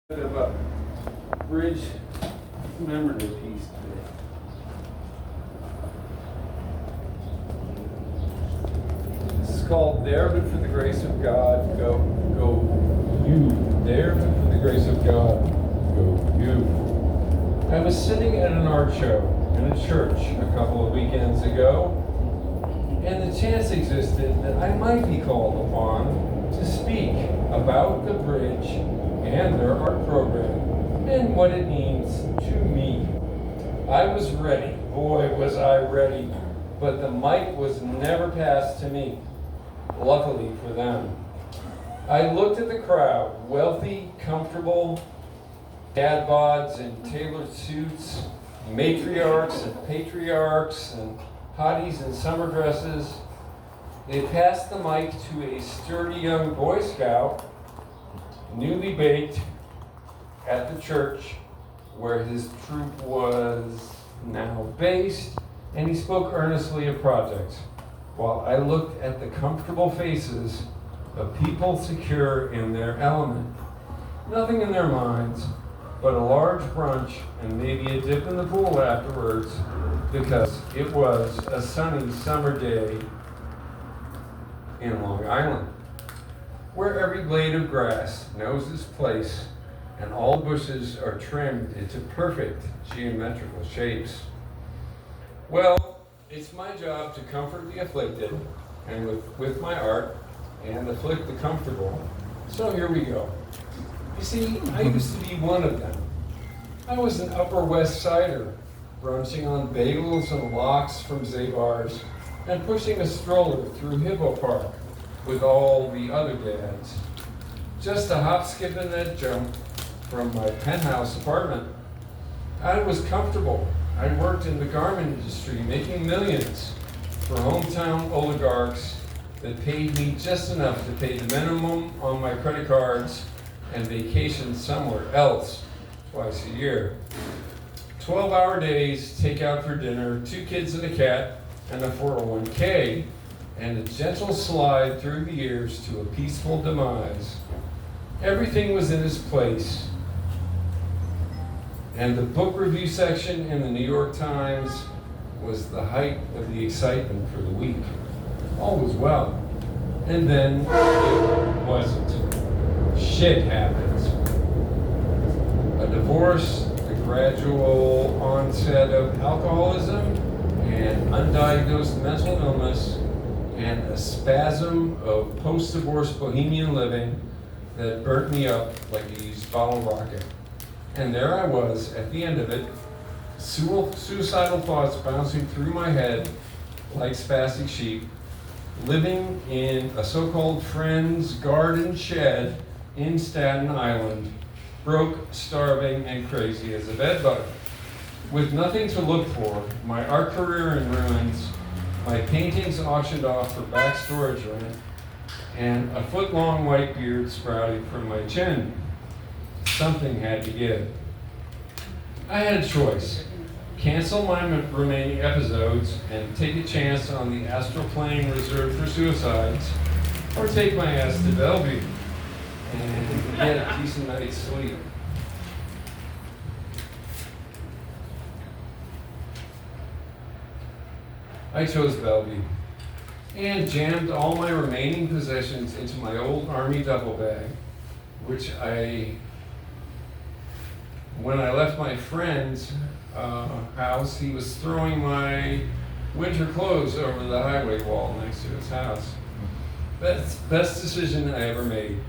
Bit of a bridge commemorative piece today. This is called There But For The Grace of God, Go You. There But For The Grace of God, Go You. I was sitting at an art show in a church a couple of weekends ago, and the chance existed that I might be called upon to speak about the bridge and their art program and what it means to me. I was ready, boy was I ready, but the mic was never passed to me, luckily for them. I looked at the crowd, wealthy, comfortable, dad bods in tailored suits, matriarchs and patriarchs and hotties in summer dresses. They passed the mic to a sturdy young Boy Scout, newly baked, at the church where his troop was now based, and he spoke earnestly of projects, while I looked at the comfortable faces of people secure in their element. Nothing in their minds, but a large brunch and maybe a dip in the pool afterwards, because it was a sunny summer day in Long Island, where every blade of grass knows its place and all bushes are trimmed into perfect geometrical shapes. Well, it's my job to comfort the afflicted and with my art and afflict the comfortable. So here we go. You see, I used to be one of them. I was an Upper West Sider, brunching on bagels and lox from Zabar's and pushing a stroller through Hippo Park with all the other dads. Just a hop, skip, and that jump from my penthouse apartment. I was comfortable. I worked in the garment industry, making millions for hometown oligarchs that paid me just enough to pay the minimum on my credit cards and vacation somewhere else twice a year. 12-hour days, takeout for dinner, 2 kids and a cat, and a 401k, and a gentle slide through the years to a peaceful demise. Everything was in its place. And the book review section in the New York Times was the height of the excitement for the week. All was well. And then it wasn't. Shit happens. A divorce, the gradual onset of alcoholism, and undiagnosed mental illness, and a spasm of post-divorce bohemian living that burnt me up like a used bottle rocket. And there I was at the end of it, suicidal thoughts bouncing through my head like spastic sheep, living in a so-called friend's garden shed in Staten Island, broke, starving, and crazy as a bedbug. With nothing to look for, my art career in ruins, my paintings auctioned off for back storage rent, and a foot-long white beard sprouting from my chin. Something had to give. I had a choice. Cancel my remaining episodes and take a chance on the astral plane reserved for suicides, or take my ass to Bellevue and get a decent night's sleep. I chose Bellevue and jammed all my remaining possessions into my old army duffel bag, which when I left my friend's house, he was throwing my winter clothes over the highway wall next to his house. Best decision I ever made.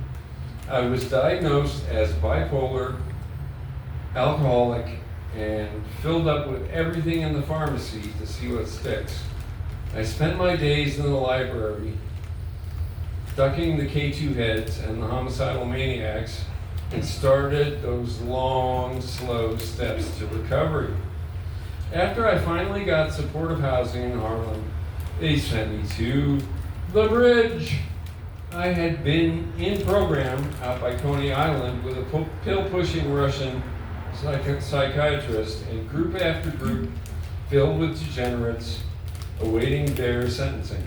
I was diagnosed as bipolar, alcoholic, and filled up with everything in the pharmacy to see what sticks. I spent my days in the library, ducking the K2 heads and the homicidal maniacs, and started those long, slow steps to recovery. After I finally got supportive housing in Harlem, they sent me to the bridge. I had been in program out by Coney Island with a pill-pushing Russian psychiatrist, and group after group filled with degenerates awaiting their sentencing.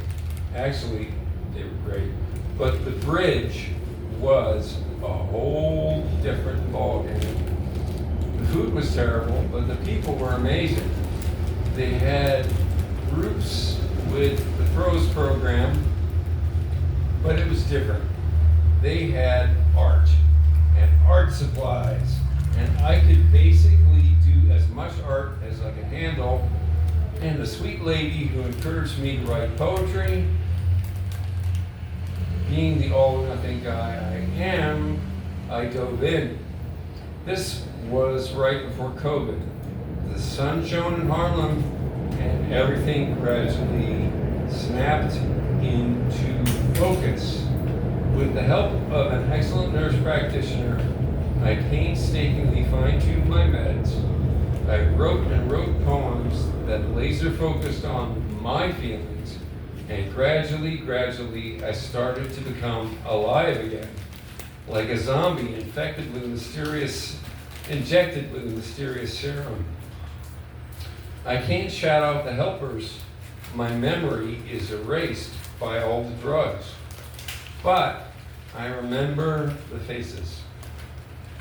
Actually, they were great. But the bridge was a whole different ballgame. was terrible, but the people were amazing. They had groups with the pros program, but it was different. They had art and art supplies, and I could basically do as much art as I could handle. And the sweet lady who encouraged me to write poetry, being the all-or-nothing guy I am, I dove in. This was right before COVID. The sun shone in Harlem, and everything gradually snapped into focus. With the help of an excellent nurse practitioner, I painstakingly fine-tuned my meds. I wrote and wrote poems that laser focused on my feelings, and gradually, I started to become alive again, like a zombie injected with a mysterious serum. I can't shout out the helpers. My memory is erased by all the drugs. But I remember the faces,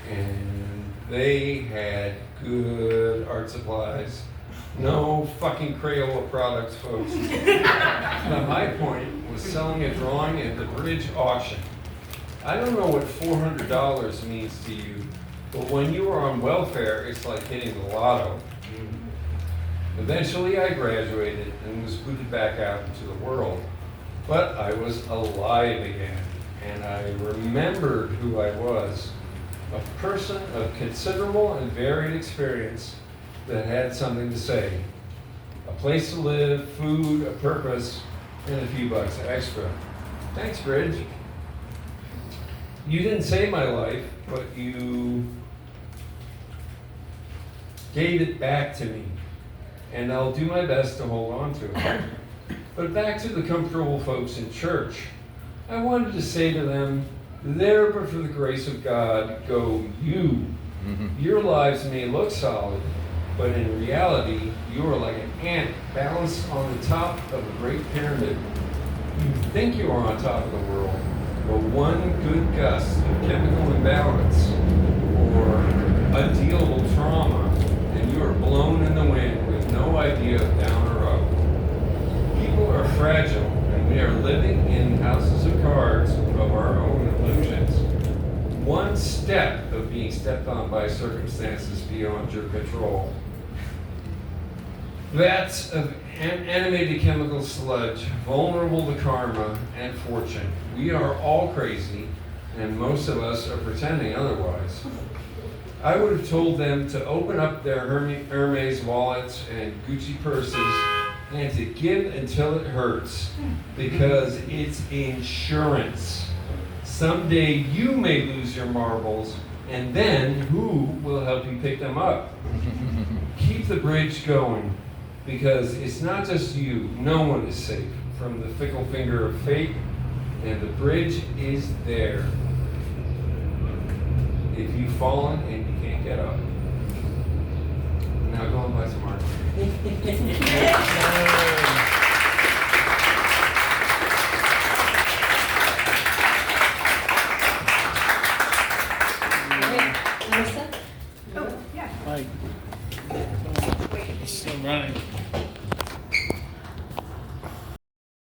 and they had good art supplies. No fucking Crayola products, folks. The high point was selling a drawing at the bridge auction. I don't know what $400 means to you, but when you are on welfare, it's like hitting the lotto. Eventually I graduated and was booted back out into the world, but I was alive again, and I remembered who I was, a person of considerable and varied experience that had something to say, a place to live, food, a purpose, and a few bucks extra. Thanks, Bridge. You didn't save my life, but you gave it back to me, and I'll do my best to hold on to it. But back to the comfortable folks in church, I wanted to say to them, there but for the grace of God go you. Your lives may look solid, but in reality, you are like an ant balanced on the top of a great pyramid. You think you are on top of the world, but one good gust of chemical imbalance or undealable trauma, and you are blown in the wind with no idea of down or up. People are fragile, and we are living in houses of cards of our own illusions. One step of being stepped on by circumstances beyond your control. Vats of animated chemical sludge, vulnerable to karma and fortune. We are all crazy, and most of us are pretending otherwise. I would have told them to open up their Hermes wallets and Gucci purses and to give until it hurts, because it's insurance. Someday you may lose your marbles, and then who will help you pick them up? Keep the bridge going, because it's not just you. No one is safe from the fickle finger of fate, and the bridge is there. If you've fallen and you can't get up, now go and buy some art.